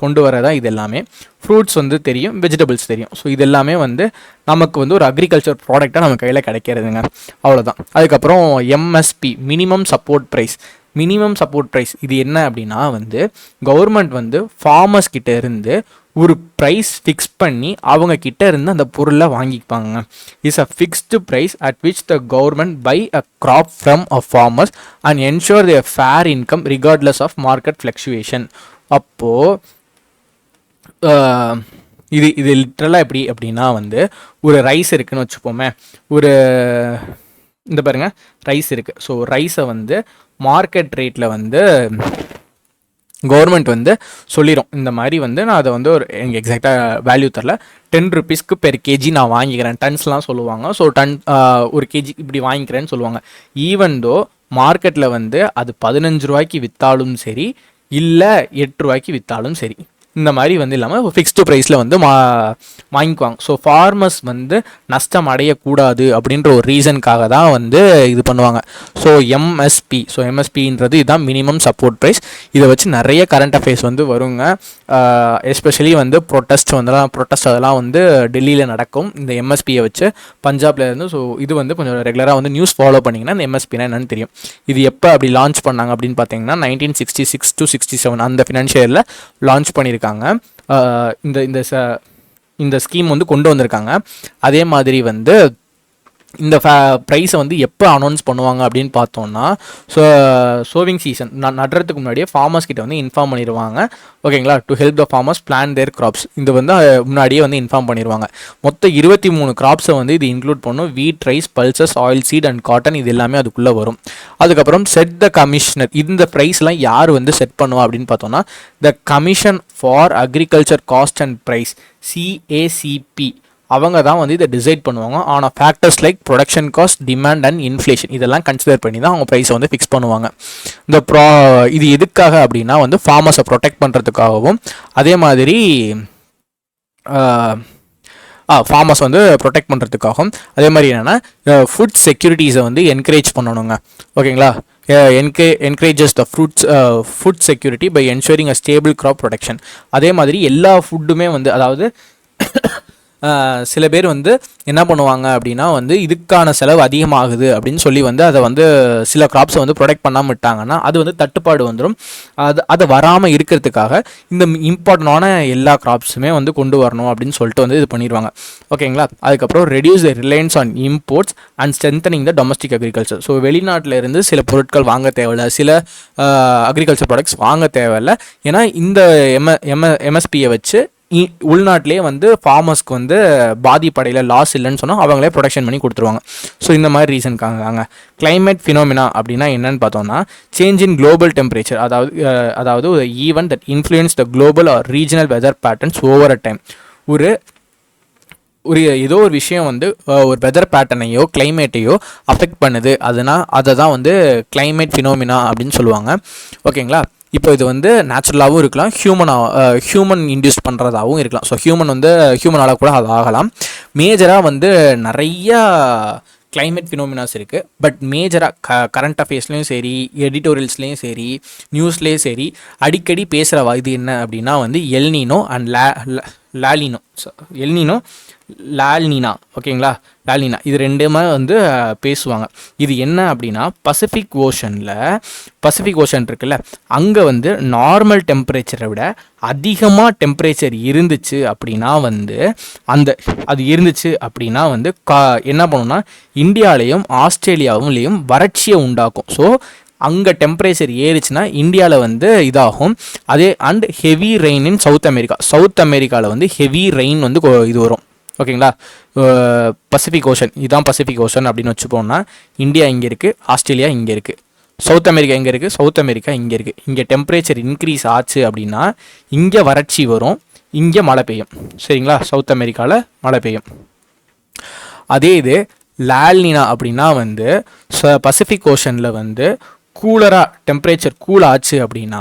கொண்டு வரதான் இது எல்லாமே. ஃப்ரூட்ஸ் வந்து தெரியும், வெஜிடபிள்ஸ் தெரியும். ஸோ இது எல்லாமே வந்து நமக்கு வந்து ஒரு அக்ரிகல்ச்சர் ப்ராடக்டாக நம்ம கையில் கிடைக்கிறதுங்க. அவ்வளோதான். அதுக்கப்புறம் MSP, minimum support price. Minimum support price இது என்ன அப்படின்னா வந்து கவர்மெண்ட் வந்து ஃபார்மர்ஸ் கிட்ட இருந்து ஒரு ப்ரைஸ் ஃபிக்ஸ் பண்ணி அவங்க கிட்ட இருந்து அந்த பொருளை வாங்கிப்பாங்க. Is a fixed price at which the government buy a crop from a farmers and ensure their fair income regardless of market fluctuation. அப்போது இது லிட்ரலாக எப்படி அப்படின்னா வந்து ஒரு ரைஸ் இருக்குதுன்னு வச்சுப்போமே, இந்த பாருங்க ரைஸ் இருக்குது. ஸோ ரைஸை வந்து மார்க்கெட் ரேட்டில் வந்து கவர்மெண்ட் வந்து சொல்லிடும், இந்த மாதிரி வந்து நான் அதை வந்து எனக்கு எக்ஸாக்டாக வேல்யூ தரல, 10 rupeesக்கு பெர் கேஜி நான் வாங்கிக்கிறேன், டன்ஸ்லாம் சொல்லுவாங்க. ஸோ ஒரு கேஜி இப்படி வாங்கிக்கிறேன்னு சொல்லுவாங்க. ஈவன் தோ மார்க்கெட்டில் வந்து அது 15 ரூபாய்க்கு விற்றாலும் சரி, இல்லை 8 ரூபாய்க்கு விற்றாலும் சரி, இந்த மாதிரி வந்து இல்லாமல் ஃபிக்ஸ்டு ப்ரைஸில் வந்து வாங்கிக்குவாங்க. ஸோ ஃபார்மர்ஸ் வந்து நஷ்டம் அடையக்கூடாது அப்படின்ற ஒரு ரீசனுக்காக தான் வந்து இது பண்ணுவாங்க. ஸோ எம்எஸ்பின்றது இதுதான் மினிமம் சப்போர்ட் ப்ரைஸ். இதை வச்சு நிறைய கரண்ட் அஃபேர்ஸ் வந்து வருங்க. எஸ்பெஷலி வந்து ப்ரொட்டஸ்ட் அதெல்லாம் வந்து டெல்லியில் நடக்கும் இந்த எம்எஸ்பியை வச்சு, பஞ்சாப்ல இருந்து. ஸோ இது வந்து கொஞ்சம் ரெகுலராக வந்து நியூஸ் ஃபாலோ பண்ணிங்கன்னா இந்த எம்எஸ்பினா என்னன்னு தெரியும். இது எப்போ அப்படி லான்ச் பண்ணாங்க அப்படின்னு பார்த்தீங்கன்னா 1966 to 67 அந்த ஃபினான்ஷியல் இயரில் லான்ச் பண்ணியிருக்காங்க. இந்த ஸ்கீம் வந்து கொண்டு வந்திருக்காங்க. அதே மாதிரி வந்து இந்த ப்ரைஸை வந்து எப்போ அனௌன்ஸ் பண்ணுவாங்க அப்படின்னு பார்த்தோன்னா, சோவிங் சீசன் நடுறதுக்கு முன்னாடியே ஃபார்மர்ஸ் கிட்ட வந்து இன்ஃபார்ம் பண்ணிடுவாங்க. ஓகேங்களா, to help the farmers plan their crops. இது வந்து முன்னாடியே வந்து இன்ஃபார்ம் பண்ணிடுவாங்க. மொத்தம் 23 கிராப்ஸை வந்து இது இன்க்ளூட் பண்ணும். வீட், rice, pulses, oil seat and cotton, இது எல்லாமே அதுக்குள்ளே வரும். அதுக்கப்புறம் செட் த கமிஷனர். இந்த ப்ரைஸ்லாம் யார் வந்து செட் பண்ணுவா அப்படின்னு பார்த்தோன்னா, the commission for agriculture cost and price, CACP அவங்க தான் வந்து இதை டிசைட் பண்ணுவாங்க. ஆனால் factors like production cost, demand and inflation இதெல்லாம் கன்சிடர் பண்ணி தான் அவங்க ப்ரைஸை வந்து ஃபிக்ஸ் பண்ணுவாங்க. இந்த இது எதுக்காக அப்படின்னா வந்து ஃபார்மர்ஸை ப்ரொடெக்ட் பண்ணுறதுக்காகவும் அதே மாதிரி ஃபார்மர்ஸ் வந்து ப்ரொடெக்ட் பண்ணுறதுக்காகவும் அதே மாதிரி என்னென்னா ஃபுட் செக்யூரிட்டிஸை வந்து என்கரேஜ் பண்ணணுங்க. ஓகேங்களா? encourages the food security by ensuring a stable crop production. அதே மாதிரி எல்லா ஃபுட்டுமே வந்து அதாவது சில பேர் வந்து என்ன பண்ணுவாங்க அப்படின்னா வந்து இதுக்கான செலவு அதிகமாகுது அப்படின்னு சொல்லி வந்து அதை வந்து சில கிராப்ஸை வந்து ப்ரொடெக்ட் பண்ணாமல் விட்டாங்கன்னா அது வந்து தட்டுப்பாடு வந்துடும். அதை வராமல் இருக்கிறதுக்காக இந்த இம்பார்ட்டண்டான எல்லா கிராப்ஸுமே வந்து கொண்டு வரணும் அப்படின்னு சொல்லிட்டு வந்து இது பண்ணிடுவாங்க. ஓகேங்களா? அதுக்கப்புறம் reduce the Reliance on imports and strengthening the domestic agriculture. So வெளிநாட்டில் இருந்து சில பொருட்கள் வாங்க தேவையில்லை, சில அக்ரிகல்ச்சர் ப்ராடக்ட்ஸ் வாங்க தேவையில்லை. ஏன்னா இந்த எம்எஸ்பியை வச்சு உள்நாட்டிலே வந்து ஃபார்மர்ஸ்க்கு வந்து பாதிப்படையில் லாஸ் இல்லைன்னு சொன்னால் அவங்களே ப்ரொடக்ஷன் பண்ணி கொடுத்துருவாங்க. ஸோ இந்த மாதிரி ரீசனுக்காங்க. கிளைமேட் ஃபினோமினா அப்படின்னா என்னன்னு பார்த்தோம்னா சேஞ்ச் இன் குளோபல் டெம்பரேச்சர், அதாவது ஒரு event that influence the global or regional weather patterns over a time. ஏதோ ஒரு விஷயம் வந்து ஒரு வெதர் பேட்டர்னையோ கிளைமேட்டையோ அஃபெக்ட் பண்ணுது, அதை தான் வந்து கிளைமேட் ஃபினோமினா அப்படின்னு சொல்லுவாங்க. ஓகேங்களா? இப்போ இது வந்து நேச்சுரலாகவும் இருக்கலாம், ஹியூமன் இன்டியூஸ் பண்ணுறதாகவும் இருக்கலாம். ஸோ ஹியூமனால் கூட அது ஆகலாம். மேஜராக வந்து நிறையா கிளைமேட் ஃபினோமினாஸ் இருக்குது. பட் மேஜராக கரண்ட் அஃபேர்ஸ்லேயும் சரி, எடிட்டோரியல்ஸ்லேயும் சரி, நியூஸ்லேயும் சரி அடிக்கடி பேசுகிற இது என்ன அப்படின்னா வந்து எல்னினோ அண்ட் லால்னினா. ஓகேங்களா? லால்னினா இது ரெண்டுமே வந்து பேசுவாங்க. இது என்ன அப்படின்னா பசிபிக் ஓஷன் இருக்குல்ல, அங்கே வந்து நார்மல் டெம்பரேச்சரை விட அதிகமாக டெம்பரேச்சர் இருந்துச்சு அப்படின்னா வந்து என்ன பண்ணுன்னா இந்தியாவிலையும் ஆஸ்திரேலியாவிலையும் வறட்சியை உண்டாக்கும். ஸோ அங்கே டெம்பரேச்சர் ஏறிச்சுன்னா இந்தியாவில் வந்து இதாகும். And heavy rain in South அமெரிக்காவில் வந்து ஹெவி ரெயின் வந்து இது வரும். ஓகேங்களா? பசிபிக் ஓஷன், இதுதான் பசிபிக் ஓஷன் அப்படின்னு வச்சுப்போம்னா இந்தியா இங்கே இருக்குது, ஆஸ்திரேலியா இங்கே இருக்குது, சவுத் அமெரிக்கா எங்கே இருக்குது, சவுத் அமெரிக்கா இங்கே இருக்குது. இங்கே டெம்பரேச்சர் இன்க்ரீஸ் ஆச்சு அப்படின்னா இங்கே வறட்சி வரும், இங்கே மழை பெய்யும். சரிங்களா? சவுத் அமெரிக்காவில் மழை பெய்யும். அதே இது லால்னினா அப்படின்னா வந்து பசிபிக் ஓஷனில் வந்து டெம்பரேச்சர் கூல் ஆச்சு அப்படின்னா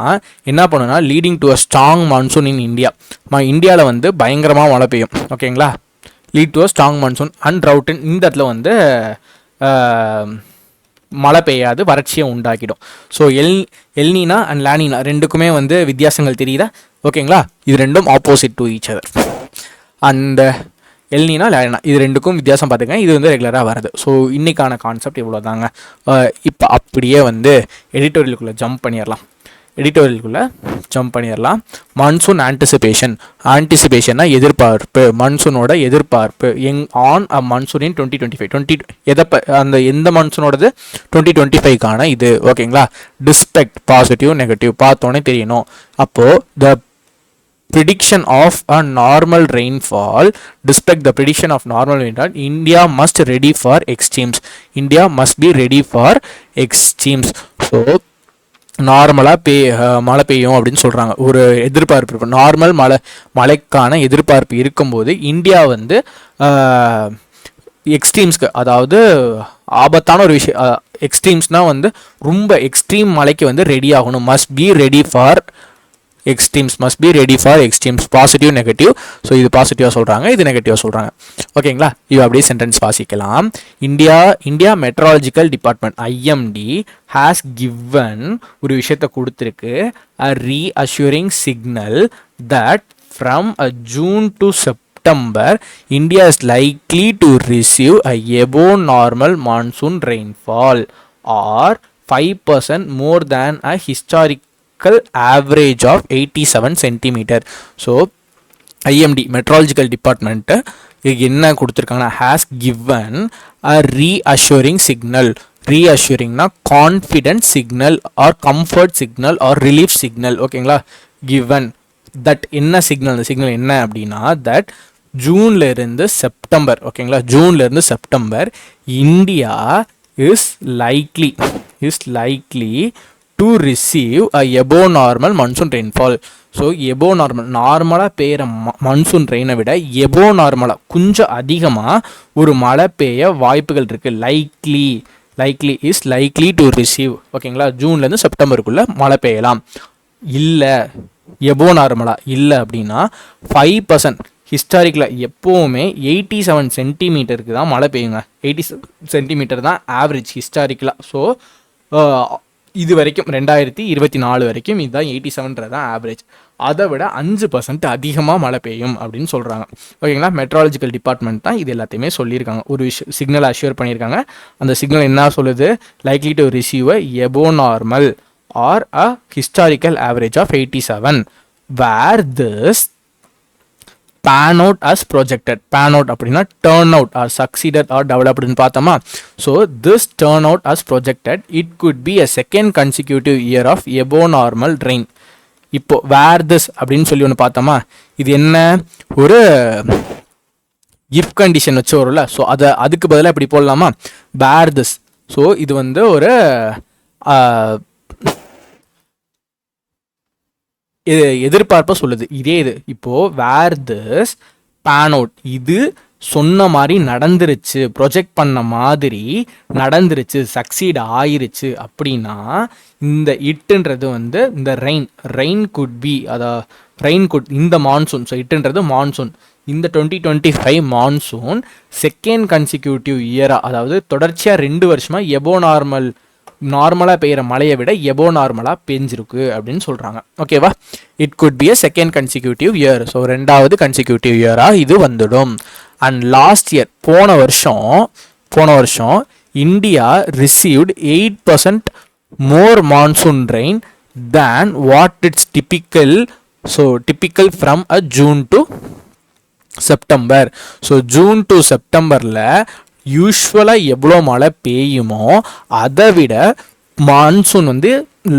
என்ன பண்ணுன்னா leading to a strong monsoon in இந்தியாவில் வந்து பயங்கரமாக மழை பெய்யும். ஓகேங்களா? Lead to a strong monsoon and drought. இந்த இடத்துல வந்து மழை பெய்யாது, வறட்சியை உண்டாக்கிடும். ஸோ எல்னினா அண்ட் லானினா ரெண்டுக்குமே வந்து வித்தியாசங்கள் தெரியுதா? ஓகேங்களா? இது ரெண்டும் opposite to each other. And El Nino La Nina இது ரெண்டுக்கும் வித்தியாசம் பார்த்துக்கங்க. இது வந்து ரெகுலராக வருது. ஸோ இன்றைக்கான கான்செப்ட் இவ்வளோ தாங்க. இப்போ அப்படியே வந்து எடிட்டோரியலுக்குள்ளே ஜம்ப் பண்ணிடலாம். மான்சூன் ஆன்டிசிபேஷன்னா எதிர்பார்ப்பு, மான்சூனோட எதிர்பார்ப்பு ஆன் அ மான்சூன் இன் 2025 அந்த எந்த மான்சூனோடது 2025க்கான இது. ஓகேங்களா? டிஸ்பெக்ட் பாசிட்டிவ் நெகட்டிவ் பார்த்தோன்னே தெரியணும். அப்போது த prediction of a normal rainfall, despite the prediction of normal rainfall, India must be ready for extremes. So நார்மலாக மழை பெய்யும் அப்படின்னு சொல்கிறாங்க. ஒரு எதிர்பார்ப்பு நார்மல் மழைக்கான எதிர்பார்ப்பு இருக்கும்போது இந்தியா வந்து எக்ஸ்ட்ரீம்ஸ்க்கு, அதாவது ஆபத்தான ஒரு விஷயம், எக்ஸ்ட்ரீம்ஸ்னால் வந்து ரொம்ப எக்ஸ்ட்ரீம் மழைக்கு வந்து ரெடி ஆகணும். Must be ready for extremes positive negative. So இது பாசிட்டிவாக சொல்கிறாங்க, இது நெகட்டிவாக சொல்கிறாங்க. ஓகேங்களா? இது அப்படியே சென்டென்ஸ் வாசிக்கலாம். India meteorological department IMD has given ஒரு விஷயத்தை கொடுத்துருக்கு, a reassuring signal that from June to September India is likely to receive a above normal monsoon rainfall or 5% more than a historical average of 87 centimeter. So IMD meteorological department என்ன கொடுத்துருக்காங்கன்னா has given a reassuring signal. ரீஅஷ்யூரிங்னா confident signal or comfort signal or relief signal. ஓகேங்களா? Given that என்ன signal, அந்த signal என்ன அப்படின்னா that ஜூன்லேருந்து September, ஓகேங்களா, ஜூன்லேருந்து September India is likely to receive a above normal monsoon rainfall. So above நார்மலாக பெய்கிற மன்சூன் ரெயினை விட எபோ நார்மலாக கொஞ்சம் அதிகமாக ஒரு மழை பெய்ய வாய்ப்புகள் இருக்குது. Likely is likely to receive. ஓகேங்களா, ஜூன்லேருந்து செப்டம்பருக்குள்ளே மழை பெய்யலாம். இல்லை எபோ நார்மலாக இல்லை அப்படின்னா 5% ஹிஸ்டாரிக்கில் எப்போவுமே 87 சென்டிமீட்டருக்கு தான் மழை பெய்யுங்க. 87 சென்டிமீட்டர் தான் ஆவரேஜ் ஹிஸ்டாரிக்கலாக. ஸோ இது வரைக்கும் 2024 வரைக்கும் இதுதான் 87 தான் ஆவரேஜ். அதை விட 5% அதிகமாக மழை பெய்யும் அப்படின்னு சொல்கிறாங்க. ஓகேங்களா, மெட்ராலஜிக்கல் டிபார்ட்மெண்ட் தான் இது எல்லாத்தையுமே சொல்லியிருக்காங்க. ஒரு சிக்னல் அஷ்யூர் பண்ணியிருக்காங்க. அந்த சிக்னல் என்ன சொல்லுது? Likely to receive a above normal or a historical average of 87 where this pan out as projected. Pan out அப்படின்னா turn out or succeeded or developed ன்னு பார்த்தோமா. So this turn out as projected, it could be a second consecutive year of above normal rain. இப்போ where this அப்படின்னு சொல்லி ஒன்று பார்த்தோமா. இது என்ன, ஒரு if கண்டிஷன் வச்சு வரும்ல. ஸோ அதுக்கு பதிலாக இப்படி போடலாமா, where this. ஸோ இது வந்து ஒரு எதிர்பார்ப்ப சொல்லுது. இதே இது இப்போ வேர் திஸ் பேன் அவுட், இது சொன்ன மாதிரி நடந்துருச்சு, ப்ரொஜெக்ட் பண்ண மாதிரி நடந்துருச்சு, சக்சீட் ஆயிருச்சு அப்படின்னா இந்த இட்டுன்றது வந்து இந்த ரெயின் குட் பி, இந்த மான்சூன். ஸோ இட்டுன்றது மான்சூன். இந்த 2025 மான்சூன் செகண்ட் கன்சிக்யூட்டிவ் இயராக, அதாவது தொடர்ச்சியாக 2 வருஷமாக எபோ நார்மலாக பெய்கிற மழையை விட எபோ நார்மலாக பெஞ்சிருக்கு அப்படின்னு சொல்கிறாங்க. ஓகேவா, it could be a second consecutive year. So 2வது கன்சிக்யூட்டிவ் இயராக இது வந்துடும். அண்ட் லாஸ்ட் இயர் போன வருஷம் India received 8% more monsoon rain than what it's typical from a June to September. So June to செப்டம்பரில் யூஸ்வலாக எவ்வளோ மழை பெய்யுமோ அதை விட மான்சூன் வந்து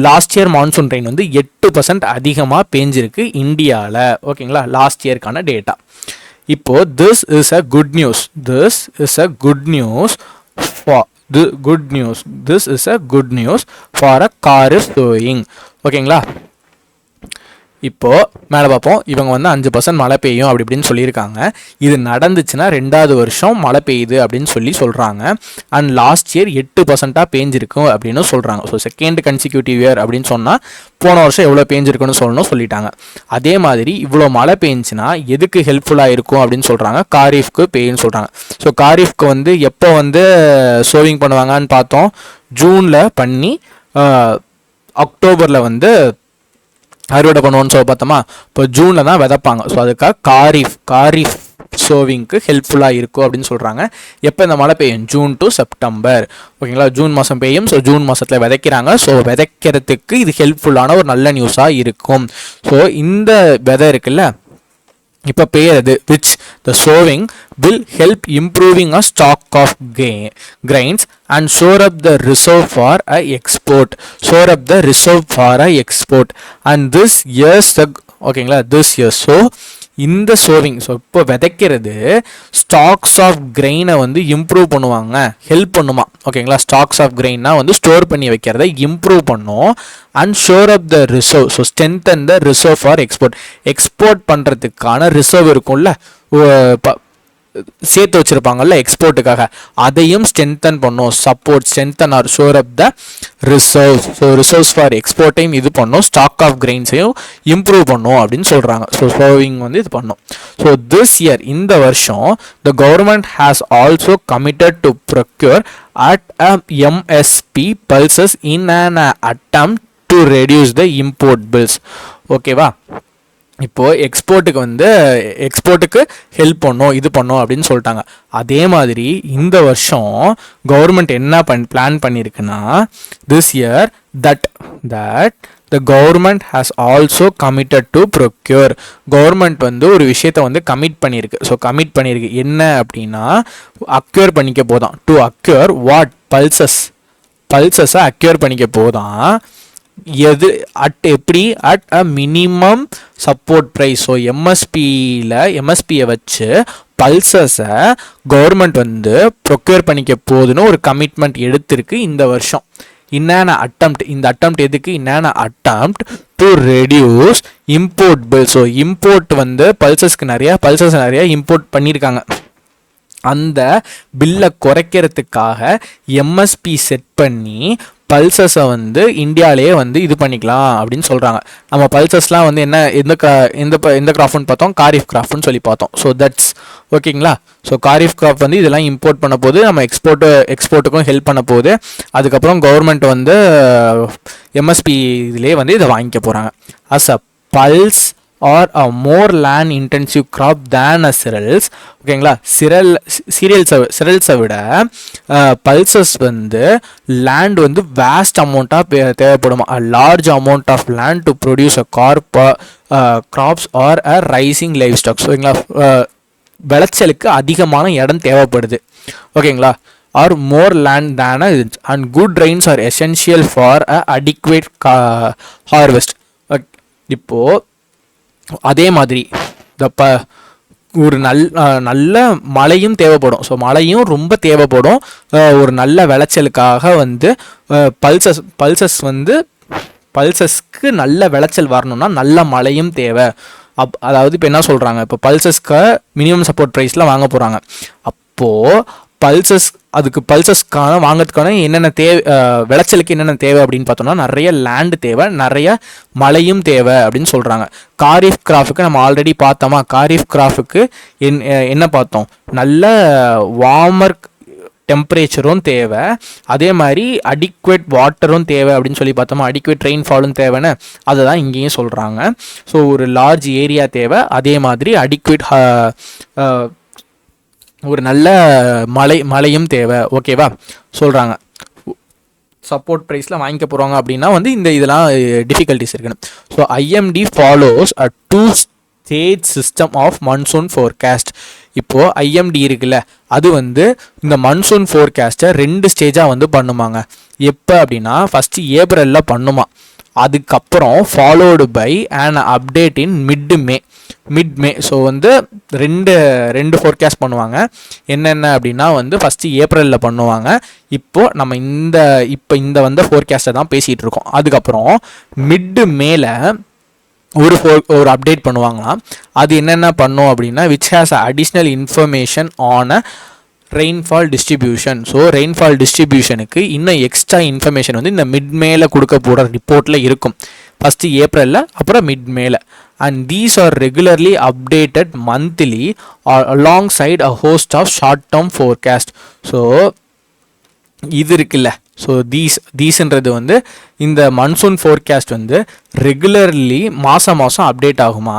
லாஸ்ட் இயர் மான்சூன் ரெயின் வந்து 8% அதிகமாக பேஞ்சிருக்கு இந்தியாவில். ஓகேங்களா, லாஸ்ட் இயர்க்கான டேட்டா. இப்போது this is a good news for a kharif sowing. ஓகேங்களா, இப்போது மேலே பார்ப்போம். இவங்க வந்து 5% மழை பெய்யும் அப்படி இப்படின்னு சொல்லியிருக்காங்க. இது நடந்துச்சுன்னா 2வது வருஷம் மழை பெய்யுது அப்படின்னு சொல்கிறாங்க. அண்ட் லாஸ்ட் இயர் 8% பேஞ்சிருக்கும் அப்படின்னு சொல்கிறாங்க. ஸோ செகண்ட் கன்சிக்யூட்டிவ் இயர் அப்படின்னு சொன்னால் போன வருஷம் எவ்வளோ பேஞ்சிருக்குன்னு சொல்லிட்டாங்க. அதே மாதிரி இவ்வளோ மழை பெஞ்சுன்னா எதுக்கு ஹெல்ப்ஃபுல்லாக இருக்கும் அப்படின்னு சொல்கிறாங்க, காரிஃப்க்கு பெய்யுன்னு சொல்கிறாங்க. ஸோ காரிஃப்க்கு வந்து எப்போ வந்து சோவிங் பண்ணுவாங்கன்னு பார்த்தோம், ஜூனில் பண்ணி அக்டோபரில் வந்து அறுவடை பண்ணுவோன்னு பார்த்தோமா. இப்போ ஜூனில் தான் விதைப்பாங்க. ஸோ அதுக்காக காரிஃப் சோவிங்க்கு ஹெல்ப்ஃபுல்லாக இருக்கும் அப்படின்னு சொல்கிறாங்க. எப்போ இந்த மழை பெய்யும், ஜூன் டு செப்டம்பர். ஓகேங்களா, ஜூன் மாதம் பெய்யும். ஸோ ஜூன் மாதத்தில் விதைக்கிறாங்க. ஸோ விதைக்கிறதுக்கு இது ஹெல்ப்ஃபுல்லான ஒரு நல்ல நியூஸாக இருக்கும். ஸோ இந்த விதை இருக்குல்ல இப்போ பெய்யறது, which the sowing will help improving a stock of grains and shore up the reserve for a export and this years. ஓகேங்களா, திஸ் இயர்ஸ். ஸோ இந்த சோவிங், ஸோ இப்போ விதைக்கிறது ஸ்டாக்ஸ் ஆஃப் கிரெயினை வந்து இம்ப்ரூவ் பண்ணுவாங்க, ஹெல்ப் பண்ணுமா. ஓகேங்களா, ஸ்டாக்ஸ் ஆஃப் கிரெயின்னா வந்து store பண்ணி வைக்கிறத இம்ப்ரூவ் பண்ணும். And shore up the reserve, so strengthen the reserve for export பண்ணுறதுக்கான ரிசர்வ் இருக்கும்ல, சேர்த்து வச்சுருப்பாங்கல்ல எக்ஸ்போர்ட்டுக்காக, அதையும் ஸ்ட்ரென்தன் பண்ணும். Strengthen or shore up the reserves. So reserves for எக்ஸ்போர்ட்டையும் இது பண்ணும், ஸ்டாக் ஆஃப் கிரெயின்ஸையும் இம்ப்ரூவ் பண்ணும் அப்படின்னு சொல்கிறாங்க. ஸோ சோவிங் வந்து இது பண்ணும். ஸோ திஸ் இயர், இந்த வருஷம், த government has also committed to procure at a MSP pulses in an attempt to reduce the import bills. ஓகேவா, இப்போது எக்ஸ்போர்ட்டுக்கு ஹெல்ப் பண்ணும், இது பண்ணும் அப்படின்னு சொல்லிட்டாங்க. அதே மாதிரி இந்த வருஷம் கவர்மெண்ட் என்ன பிளான் பண்ணியிருக்குன்னா, this year that the government has also committed to procure. Government வந்து ஒரு விஷயத்தை வந்து கமிட் பண்ணியிருக்கு. ஸோ கமிட் பண்ணியிருக்கு என்ன அப்படின்னா, அக்யூர் பண்ணிக்க போதான். டு அக்யூர் வாட், பல்சஸை அக்யூர் பண்ணிக்க போதான். எப்படி at a minimum support price. So எம்எஸ்பியை வச்சு பல்சஸை கவர்மெண்ட் வந்து ப்ரொக்யூர் பண்ணிக்க போகுதுன்னு ஒரு கமிட்மெண்ட் எடுத்திருக்கு இந்த வருஷம். என்னென்ன அட்டம்ப்ட், இந்த அட்டம்ப்ட் எதுக்கு, என்னென்ன attempt to reduce import bill. So import வந்து பல்சஸ் நிறையா இம்போர்ட் பண்ணியிருக்காங்க. அந்த பில்லை குறைக்கிறதுக்காக எம்எஸ்பி செட் பண்ணி பல்சஸை வந்து இந்தியாவிலேயே வந்து இது பண்ணிக்கலாம் அப்படின்னு சொல்கிறாங்க. நம்ம பல்சஸ்லாம் வந்து என்ன எந்த கிராஃப்னு பார்த்தோம், காரிஃப் கிராஃப்னு சொல்லி பார்த்தோம். ஸோ தட்ஸ் ஓகேங்களா. ஸோ காரிஃப் கிராஃப்ட் வந்து இதெல்லாம் இம்போர்ட் பண்ண போது நம்ம எக்ஸ்போர்ட்டுக்கும் ஹெல்ப் பண்ண போகுது. அதுக்கப்புறம் கவர்மெண்ட் வந்து எம்எஸ்பி இதிலே வந்து இதை வாங்கிக்க போகிறாங்க. As a pulse or a more land intensive crop than a cereals. ஓகேங்களா. சிரியல்ஸை விட பல்சஸ் வந்து லேண்ட் வந்து வேஸ்ட் அமௌண்ட்டாக தேவைப்படும். a large amount of land to produce a crops or a rising livestock. ஓகேங்களா. விளைச்சலுக்கு அதிகமான இடம் தேவைப்படுது. ஓகேங்களா. or more land than and good rains are essential for a adequate harvest. இப்போது அதே மாதிரி ஒரு நல்ல மழையும் தேவைப்படும். ஸோ மழையும் ரொம்ப தேவைப்படும் ஒரு நல்ல விளைச்சலுக்காக வந்து பல்சஸ்க்கு நல்ல விளைச்சல் வரணும்னா நல்ல மழையும் தேவை. அதாவது இப்போ என்ன சொல்கிறாங்க, இப்போ பல்சஸ்க்கு மினிமம் சப்போர்ட் ப்ரைஸில் வாங்க போகிறாங்க. அப்போது பல்சஸ்க்கான வாங்கிறதுக்கான என்னென்ன விளைச்சலுக்கு என்னென்ன தேவை அப்படின்னு பார்த்தோம்னா நிறைய லேண்டு தேவை, நிறைய மழையும் தேவை அப்படின்னு சொல்கிறாங்க. காரிஃப் கிராஃபுக்கு நம்ம ஆல்ரெடி பார்த்தோமா, காரிஃப் கிராஃபுக்கு என்ன பார்த்தோம், நல்ல வார்மர் டெம்பரேச்சரும் தேவை, அதே மாதிரி அடிக்வேட் வாட்டரும் தேவை அப்படின்னு சொல்லி பார்த்தோமா, அடிக்வேட் ரெயின்ஃபாலும் தேவைன்னு அதை தான் இங்கேயும் சொல்கிறாங்க. ஸோ ஒரு லார்ஜ் ஏரியா தேவை, அதே மாதிரி அடிக்வேட் ஒரு நல்ல மழையும் தேவை. ஓகேவா சொல்கிறாங்க. சப்போர்ட் ப்ரைஸில் வாங்கிக்க போகிறாங்க அப்படின்னா வந்து இதெல்லாம் டிஃபிகல்ட்டிஸ் இருக்குன்னு. So IMD follows a 2-stage system of monsoon forecast. இப்போது ஐஎம்டி இருக்குல்ல, அது வந்து இந்த மன்சூன் ஃபோர்காஸ்ட்டை 2 ஸ்டேஜாக வந்து பண்ணுமாங்க. எப்போ அப்படின்னா ஃபஸ்ட்டு ஏப்ரலில் பண்ணுமா, அதுக்கப்புறம் followed by and update in mid May. ஸோ வந்து ரெண்டு ஃபோர்காஸ்ட் பண்ணுவாங்க. என்னென்ன அப்படின்னா வந்து ஃபஸ்ட்டு ஏப்ரலில் பண்ணுவாங்க. இப்போது நம்ம இந்த வந்த ஃபோர்காஸ்ட்டை தான் பேசிகிட்டு இருக்கோம். அதுக்கப்புறம் மிட் மேல ஒரு அப்டேட் பண்ணுவாங்களாம். அது என்னென்ன பண்ணும் அப்படின்னா which has additional information on a rainfall distribution. So rainfall டிஸ்ட்ரிபியூஷனுக்கு இன்னும் எக்ஸ்ட்ரா இன்ஃபர்மேஷன் வந்து இந்த மிட் மேல கொடுக்க போகிற ரிப்போர்ட்டில் இருக்கும். ஃபஸ்ட்டு ஏப்ரலில், அப்புறம் மிட் மேல. and these are regularly updated monthly or alongside a host of short term forecast. So இது இருக்குல்ல, ஸோ தீஸ்ன்றது வந்து இந்த மன்சூன் ஃபோர்காஸ்ட் வந்து ரெகுலர்லி மாதம் அப்டேட் ஆகுமா,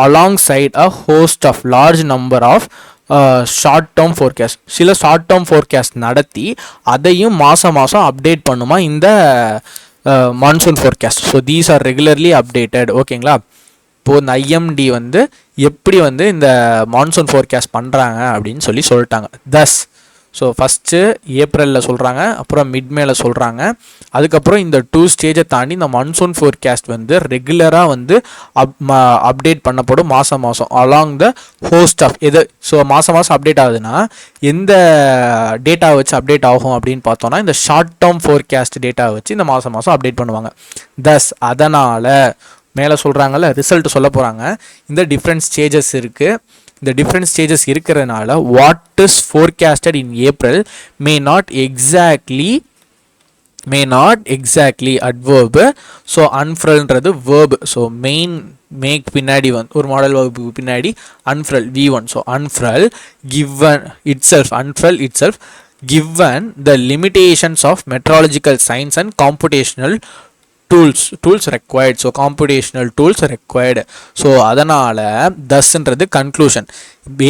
alongside a host of large number of short term forecast. சில ஷார்ட் டேர்ம் ஃபோர்காஸ்ட் நடத்தி அதையும் மாதம் அப்டேட் பண்ணுமா இந்த monsoon forecast. So these are regularly updated. ஓகேங்களா. இப்போது இந்த ஐஎம்டி வந்து எப்படி வந்து இந்த மான்சூன் ஃபோர்காஸ்ட் பண்ணுறாங்க அப்படின்னு சொல்லிட்டாங்க. தஸ் ஸோ ஃபஸ்ட்டு ஏப்ரலில் சொல்கிறாங்க, அப்புறம் மிட் மேல சொல்கிறாங்க, அதுக்கப்புறம் இந்த 2 ஸ்டேஜை தாண்டி இந்த மான்சூன் ஃபோர்காஸ்ட் வந்து ரெகுலராக வந்து அப்டேட் பண்ணப்படும் மாதம் அலாங் த ஹோஸ்ட் ஆஃப் எது. ஸோ மாதம் அப்டேட் ஆகுதுன்னா எந்த டேட்டா வச்சு அப்டேட் ஆகும் அப்படின்னு பார்த்தோன்னா இந்த ஷார்ட் டேர்ம் ஃபோர்காஸ்ட் டேட்டா வச்சு இந்த மாதம் அப்டேட் பண்ணுவாங்க. தஸ் அதனால் மேலே சொல்கிறாங்கல்ல, ரிசல்ட் சொல்ல போகிறாங்க. இந்த டிஃப்ரெண்ட் ஸ்டேஜஸ் இருக்குது. இந்த டிஃப்ரெண்ட் ஸ்டேஜஸ் இருக்கிறதுனால what is forecasted in April May not exactly adverb. So அன்ஃபுல்ன்றது வேர்பு. ஸோ மேக் பின்னாடி வந்து ஒரு மாடல் வேர்புக்கு பின்னாடி unfurl V1. So unfurl itself given the limitations of meteorological science and computational tools required. So computational tools required. So அதனால் தஸ்ன்றது conclusion.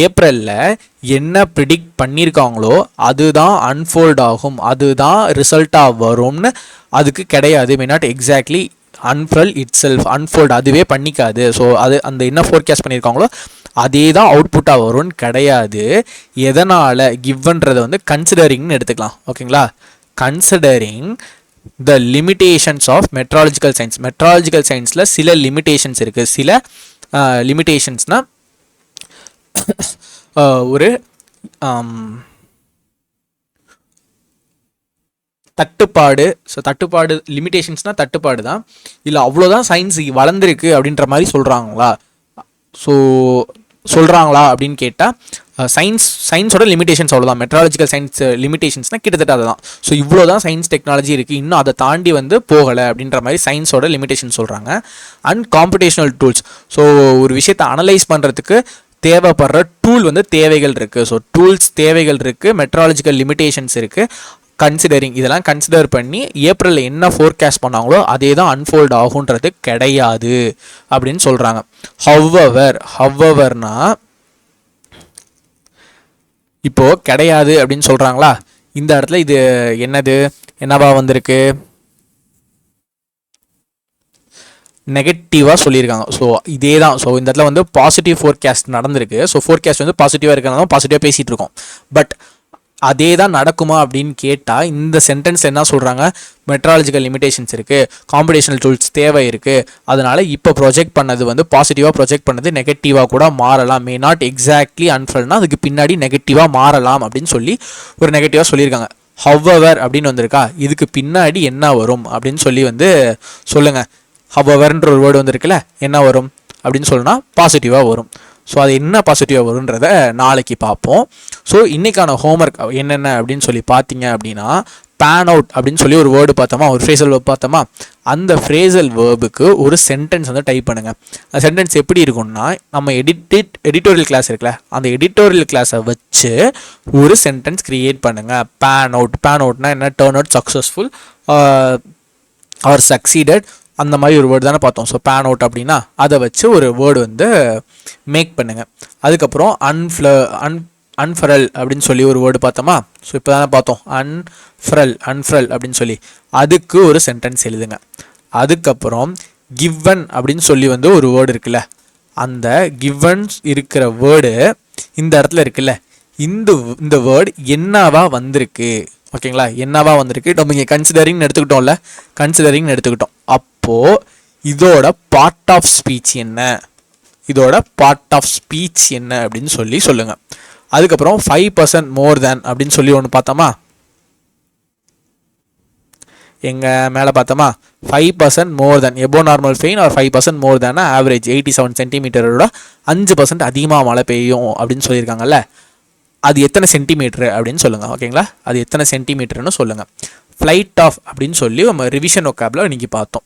ஏப்ரலில் என்ன predict பண்ணியிருக்காங்களோ அதுதான் அன்ஃபோல்ட் ஆகும், அதுதான் ரிசல்ட்டாக வரும்னு அதுக்கு கிடையாது. மே நாட் எக்ஸாக்ட்லி அன்ஃபோல்ட் அதுவே பண்ணிக்காது. ஸோ அது அந்த என்ன ஃபோர்காஸ்ட் பண்ணியிருக்காங்களோ அதே தான் அவுட்புட்டாக வரும்னு கிடையாது. எதனால் கிவன்றதை வந்து கன்சிடரிங்னு எடுத்துக்கலாம். ஓகேங்களா. Considering the limitations of meteorological scienceல சில லிமிட்டேஷன்ஸ் இருக்குது. சில லிமிட்டேஷன்ஸ்னால் ஒரு தட்டுப்பாடு. ஸோ தட்டுப்பாடு லிமிடேஷன்ஸ்னால் தட்டுப்பாடு தான். இல்லை அவ்வளோதான் சயின்ஸ் வளர்ந்துருக்கு அப்படின்ற மாதிரி சொல்கிறாங்களா? ஸோ சொல்கிறாங்களா அப்படின்னு கேட்டால் சயின்ஸோட லிமிடேஷன்ஸ் அவ்வளோதான். மெட்ராலஜிக்கல் சயின்ஸ் லிமிடேஷன்ஸ்னால் கிட்டத்தட்ட அதுதான். ஸோ இவ்வளோ தான் சயின்ஸ் டெக்னாலஜி இருக்குது, இன்னும் அதை தாண்டி வந்து போகலை அப்படின்ற மாதிரி சயின்ஸோட லிமிடேஷன் சொல்கிறாங்க. And compositional tools. ஸோ ஒரு விஷயத்தை அனலைஸ் பண்ணுறதுக்கு தேவைப்படுற டூல் வந்து தேவைகள் இருக்குது. ஸோ டூல்ஸ் தேவைகள் இருக்குது, மெட்ராலஜிக்கல் லிமிடேஷன்ஸ் இருக்குது. கன்சிடரிங் இதெல்லாம் கன்சிடர் பண்ணி ஏப்ரலில் என்ன ஃபோர்காஸ்ட் பண்ணாங்களோ அதே தான் அன்ஃபோல்ட் ஆகுன்றது கிடையாது அப்படின்னு சொல்கிறாங்க. ஹவ்வர்னா இப்போது கிடையாது அப்படின்னு சொல்கிறாங்களா? இந்த இடத்துல இது என்னவா வந்திருக்கு? நெகட்டிவாக சொல்லியிருக்காங்க. ஸோ இதே தான். ஸோ இந்த இடத்துல வந்து பாசிட்டிவ் ஃபோர்காஸ்ட் நடந்திருக்கு. ஸோ ஃபோர்காஸ்ட் வந்து பாசிட்டிவாக இருக்கிறனால பாசிட்டிவாக பேசிகிட்டு இருக்கோம். பட் அதே தான் நடக்குமா அப்படின்னு கேட்டால் இந்த சென்டென்ஸ் என்ன சொல்கிறாங்க? மெட்ராலஜிக்கல் லிமிடேஷன்ஸ் இருக்குது, காம்படிஷனல் டூல்ஸ் தேவை இருக்குது, அதனால் இப்போ ப்ரொஜெக்ட் பண்ணது வந்து பாசிட்டிவாக ப்ரொஜெக்ட் பண்ணது நெகட்டிவாக கூட மாறலாம். மே நாட் எக்ஸாக்ட்லி அன்ஃபல்னா அதுக்கு பின்னாடி நெகட்டிவாக மாறலாம் அப்படின்னு சொல்லி ஒரு நெகட்டிவாக சொல்லியிருக்காங்க. ஹவ்வவர் அப்படின்னு வந்திருக்கா, இதுக்கு பின்னாடி என்ன வரும் அப்படின்னு சொல்லி வந்து சொல்லுங்கள். ஹவ்வர்ன்ற ஒரு வேர்டு வந்திருக்குல்ல, என்ன வரும் அப்படின்னு சொல்லுனா பாசிட்டிவாக வரும். ஸோ அது என்ன பாசிட்டிவாக வரும்ன்றத நாளைக்கு பார்ப்போம். ஸோ இன்றைக்கான ஹோம்ஒர்க் என்னென்ன அப்படின்னு சொல்லி பார்த்தீங்க அப்படின்னா, பேன் அவுட் அப்படின்னு சொல்லி ஒரு வேர்டு பார்த்தோமா, ஒரு ஃப்ரேசல் வேர்ப் பார்த்தோமா, அந்த ஃப்ரேசல் வேர்புக்கு ஒரு சென்டென்ஸ் வந்து டைப் பண்ணுங்கள். அந்த சென்டென்ஸ் எப்படி இருக்கும்னா, நம்ம எடிட்டோரியல் கிளாஸ் இருக்குல்ல, அந்த எடிட்டோரியல் கிளாஸை வச்சு ஒரு சென்டென்ஸ் க்ரியேட் பண்ணுங்கள். பேன் அவுட்னா என்ன? Turn out successful or succeeded, அந்த மாதிரி ஒரு வேர்டு தானே பார்த்தோம். ஸோ பேன் அவுட் அப்படின்னா அதை வச்சு ஒரு வேர்டு வந்து மேக் பண்ணுங்கள். அதுக்கப்புறம் அன்ஃபரல் அப்படின்னு சொல்லி ஒரு வேர்டு பார்த்தோமா. ஸோ இப்போ தானே பார்த்தோம் அன்ஃபரல் அப்படின்னு சொல்லி, அதுக்கு ஒரு சென்டென்ஸ் எழுதுங்க. அதுக்கப்புறம் கிவன் அப்படின்னு சொல்லி வந்து ஒரு வேர்டு இருக்குல்ல, அந்த கிவன்ஸ் இருக்கிற வேர்டு இந்த இடத்துல இருக்குல்ல, இந்த வேர்டு என்னவா வந்திருக்கு? ஓகேங்களா, என்னவா வந்திருக்கு? நம்ம இங்கே கன்சிடரிங்னு எடுத்துக்கிட்டோம். அப்போது இதோட பார்ட் ஆஃப் ஸ்பீச் என்ன அப்படின்னு சொல்லி சொல்லுங்கள். அதுக்கப்புறம் 5% மோர் தேன் அப்படின்னு சொல்லி ஒன்று பார்த்தோமா, எங்கள் மேலே பார்த்தோமா, 5% மோர் தேன் எபோ நார்மல் ஃபெயின் ஆர் 5% மோர் தேன் ஆவரேஜ் 87 சென்டிமீட்டரோட 5% அதிகமாக மழை பெய்யும் அப்படின்னு சொல்லியிருக்காங்கல்ல, அது எத்தனை சென்டிமீட்ரு அப்படின்னு சொல்லுங்கள். ஓகேங்களா, அது எத்தனை சென்டிமீட்டர்னு சொல்லுங்கள். ஃப்ளைட் ஆஃப் அப்படின்னு சொல்லி நம்ம ரிவிஷன் ஒக்காபில் இன்றைக்கி பார்த்தோம்.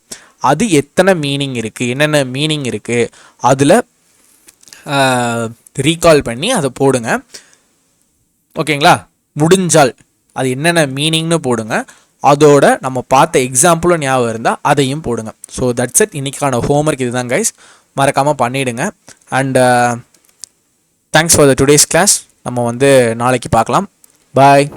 அது எத்தனை மீனிங் இருக்குது, என்னென்ன மீனிங் இருக்குது, அதில் ரீகால் பண்ணி அதை போடுங்க. ஓகேங்களா, முடிஞ்சால் அது என்னென்ன மீனிங்னு போடுங்க. அதோட நம்ம பார்த்த எக்ஸாம்பிளும் ஞாபகம் இருந்தால் அதையும் போடுங்க. So that's it. இன்றைக்கான ஹோம்ஒர்க் இதுதான் கைஸ், மறக்காமல் பண்ணிவிடுங்க. And thanks for the today's class. நம்ம வந்து நாளைக்கு பார்க்கலாம். பாய்.